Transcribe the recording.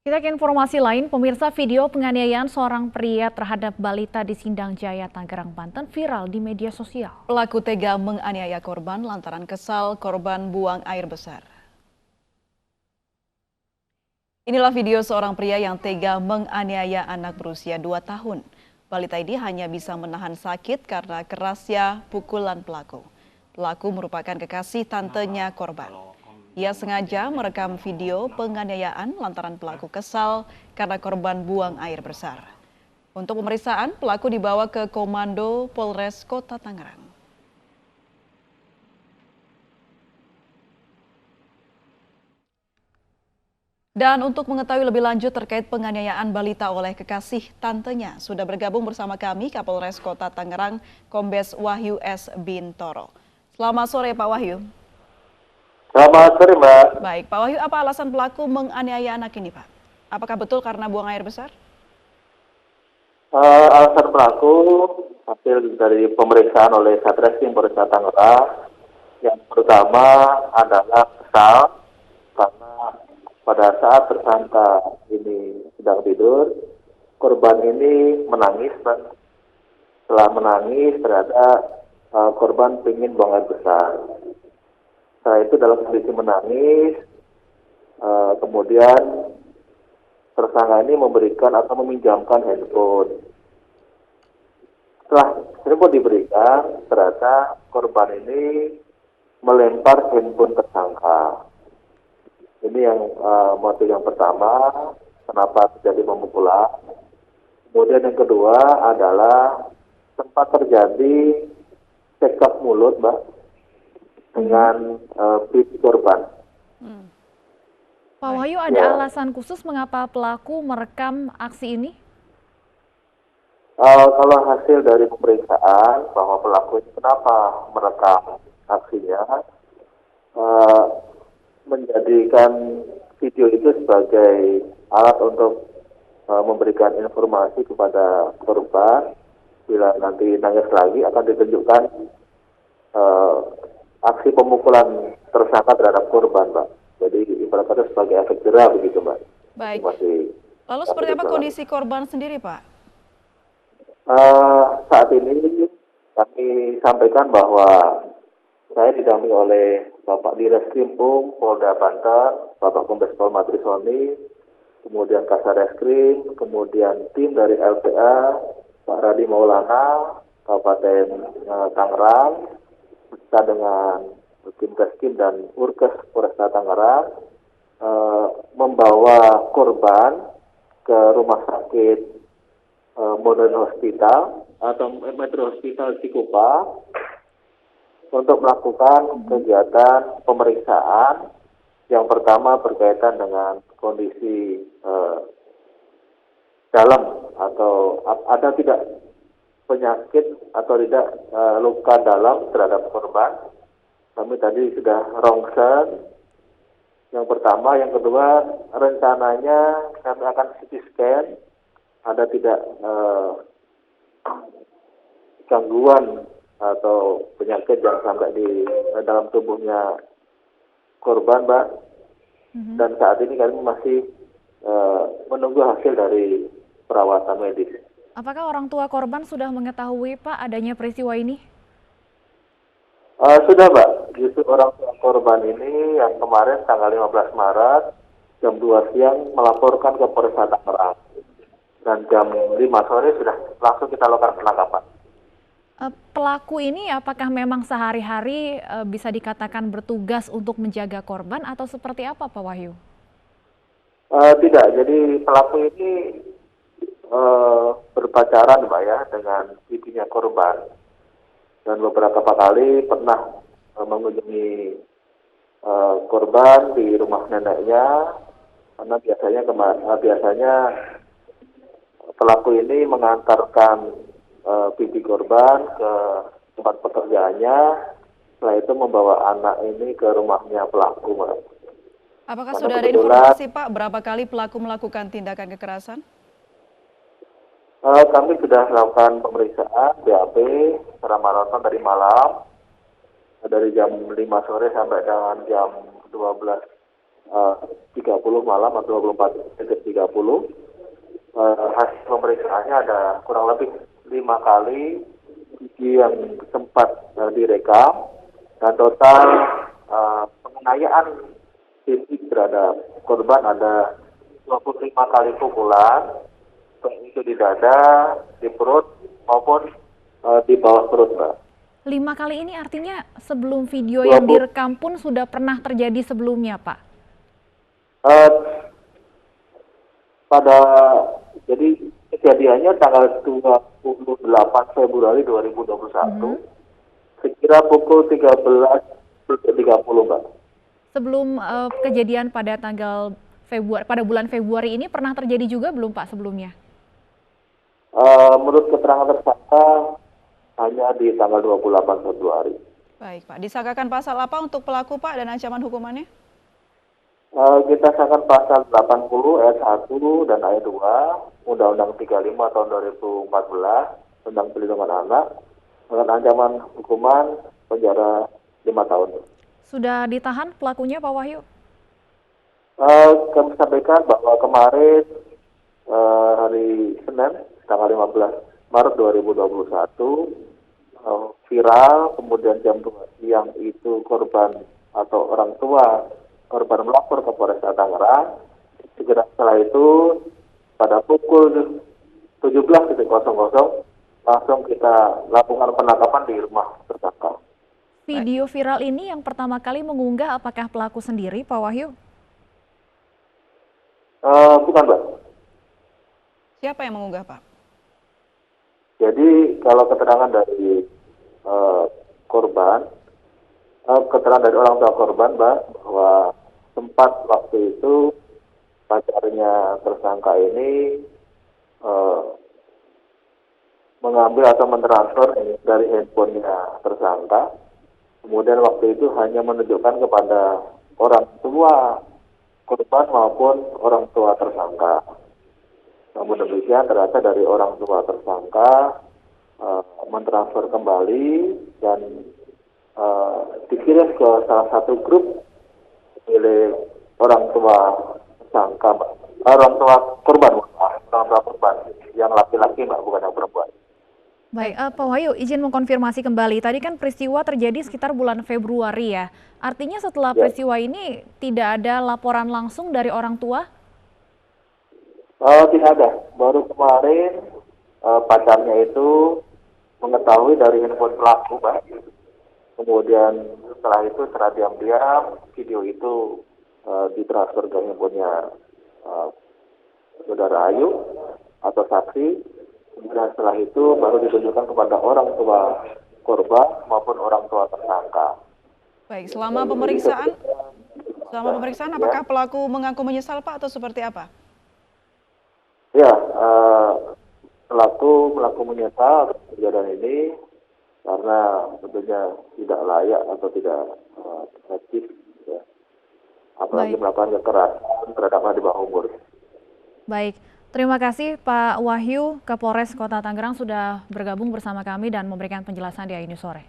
Kita ke informasi lain, pemirsa, video penganiayaan seorang pria terhadap balita di Sindang Jaya, Tangerang, Banten viral di media sosial. Pelaku tega menganiaya korban lantaran kesal korban buang air besar. Inilah video seorang pria yang tega menganiaya anak berusia 2 tahun. Balita ini hanya bisa menahan sakit karena kerasnya pukulan pelaku. Pelaku merupakan kekasih tantenya korban. Ia sengaja merekam video penganiayaan lantaran pelaku kesal karena korban buang air besar. Untuk pemeriksaan, pelaku dibawa ke Komando Polres Kota Tangerang. Dan untuk mengetahui lebih lanjut terkait penganiayaan balita oleh kekasih tantenya, sudah bergabung bersama kami Kapolres Kota Tangerang, Kombes Wahyu S. Bintoro. Selamat sore Pak Wahyu. Selamat sore, Mbak. Baik, Pak Wahyu, apa alasan pelaku menganiaya anak ini, Pak? Apakah betul karena buang air besar? Alasan pelaku hasil dari pemeriksaan oleh Satreskrim Polres Tangerang yang pertama adalah kesal karena pada saat tersangka ini sedang tidur, korban ini menangis, Mbak. Setelah menangis ternyata korban ingin buang air besar. Setelah itu dalam kondisi menangis, kemudian tersangka ini memberikan atau meminjamkan handphone. Setelah handphone diberikan, ternyata korban ini melempar handphone tersangka. Ini yang motif yang pertama, kenapa terjadi pemukulan. Kemudian yang kedua adalah sempat terjadi cekcok mulut, Mbak, dengan bibi korban. Pak Wahyu, ada alasan khusus mengapa pelaku merekam aksi ini? Kalau hasil dari pemeriksaan bahwa pelaku ini kenapa merekam aksinya, menjadikan video itu sebagai alat untuk memberikan informasi kepada korban. Bila nanti nangis lagi akan ditunjukkan aksi pemukulan tersangka terhadap korban, Mbak. Jadi ibaratnya sebagai efek jerah begitu, Mbak. Baik. Lalu seperti apa kondisi korban sendiri, Pak? Saat ini kami sampaikan bahwa saya didampingi oleh Bapak Direskrim Polda Banten, Bapak Kombes Pol Matrisoni, kemudian Kasareskrim, kemudian tim dari LPA, Pak Radi Maulana, Kabupaten Tangerang, beserta dengan tim Reskim dan Urkes Polresta Tangerang, membawa korban ke rumah sakit Modern Hospital atau Metro Hospital Cikupa untuk melakukan kegiatan pemeriksaan. Yang pertama berkaitan dengan kondisi dalam atau ada tidak penyakit atau tidak luka dalam terhadap korban. Kami tadi sudah rongsen yang pertama, yang kedua rencananya kami akan CT scan ada tidak gangguan atau penyakit yang sampai di dalam tubuhnya korban, Mbak. Dan saat ini kami masih menunggu hasil dari perawatan medis. Apakah orang tua korban sudah mengetahui, Pak, adanya peristiwa ini? Sudah, Mbak. Justru orang tua korban ini yang kemarin tanggal 15 Maret jam 2 siang melaporkan ke Polres Tangerang. Dan jam 5 sore sudah langsung kita lakukan penangkapan. Pelaku ini apakah memang sehari-hari bisa dikatakan bertugas untuk menjaga korban atau seperti apa, Pak Wahyu? Tidak, jadi pelaku ini berpacaran, Mbak, ya, dengan ibunya korban. Dan beberapa kali pernah mengunjungi korban di rumah neneknya, karena biasanya pelaku ini mengantarkan bibi korban ke tempat pekerjaannya, setelah itu membawa anak ini ke rumahnya pelaku, Mbak. Apakah sudah ada informasi, Pak, berapa kali pelaku melakukan tindakan kekerasan? Kami sudah melakukan pemeriksaan BAP secara maraton dari malam, dari jam 5 sore sampai dengan jam 12 eh, 30 malam atau 24:30. Hasil pemeriksaannya ada kurang lebih 5 kali video yang sempat direkam, dan total penganiayaan fisik terhadap korban ada 25 kali pukulan, baik itu di dada, di perut, maupun di bawah perut, Mbak. 5 kali ini artinya sebelum video yang 20. direkam pun sudah pernah terjadi sebelumnya, Pak? Eh, pada jadi kejadiannya tanggal 28 Februari 2021, sekira pukul 13:30, Mbak. Sebelum kejadian pada pada bulan Februari ini pernah terjadi juga belum, Pak, sebelumnya? Menurut keterangan tersangka hanya di tanggal 28 Februari. Baik, Pak. Disangkakan pasal apa untuk pelaku, Pak, dan ancaman hukumannya? Kita sangkakan pasal 80 ayat 1 dan ayat 2 Undang-Undang 35 tahun 2014 tentang perlindungan anak dengan ancaman hukuman penjara 5 tahun. Sudah ditahan pelakunya, Pak Wahyu? Kami sampaikan bahwa kemarin hari Senin tanggal 15 Maret 2021 viral, kemudian jam 2 siang itu korban atau orang tua korban melapor ke Polresta Tangerang. Segera setelah itu pada pukul 17:00 langsung kita lakukan penangkapan di rumah tersangka. Video viral ini yang pertama kali mengunggah apakah pelaku sendiri, Pak Wahyu? Bukan, Mbak. Siapa yang mengunggah, Pak? Jadi kalau keterangan dari korban, keterangan dari orang tua korban, Mbak, bahwa sempat waktu itu pacarnya tersangka ini mengambil atau mentransfer dari handphonenya tersangka. Kemudian waktu itu hanya menunjukkan kepada orang tua korban maupun orang tua tersangka. Namun demikian ternyata dari orang tua tersangka mentransfer kembali dan dikirim ke salah satu grup milik orang tua tersangka, orang tua korban, yang laki-laki, Mbak, bukan yang perempuan. Baik, Pak Wahyu, izin mengkonfirmasi kembali. Tadi kan peristiwa terjadi sekitar bulan Februari ya. Artinya setelah peristiwa ini tidak ada laporan langsung dari orang tua? Tidak ada. Baru kemarin pacarnya itu mengetahui dari handphone pelaku, Mbak. Kemudian setelah itu secara diam-diam video itu ditransfer ke handphonenya saudara Ayu atau saksi. Kemudian setelah itu baru ditunjukkan kepada orang tua korban maupun orang tua tersangka. Baik, selama pemeriksaan apakah pelaku mengaku menyesal, Pak, atau seperti apa? Ya, pelaku menyesal atas kejadian ini karena tentunya tidak layak atau tidak etis, ya. Apalagi melakukan kekerasan terhadap anak di bawah umur. Baik, terima kasih Pak Wahyu, Kapolres Kota Tangerang sudah bergabung bersama kami dan memberikan penjelasan di Ayu Sore.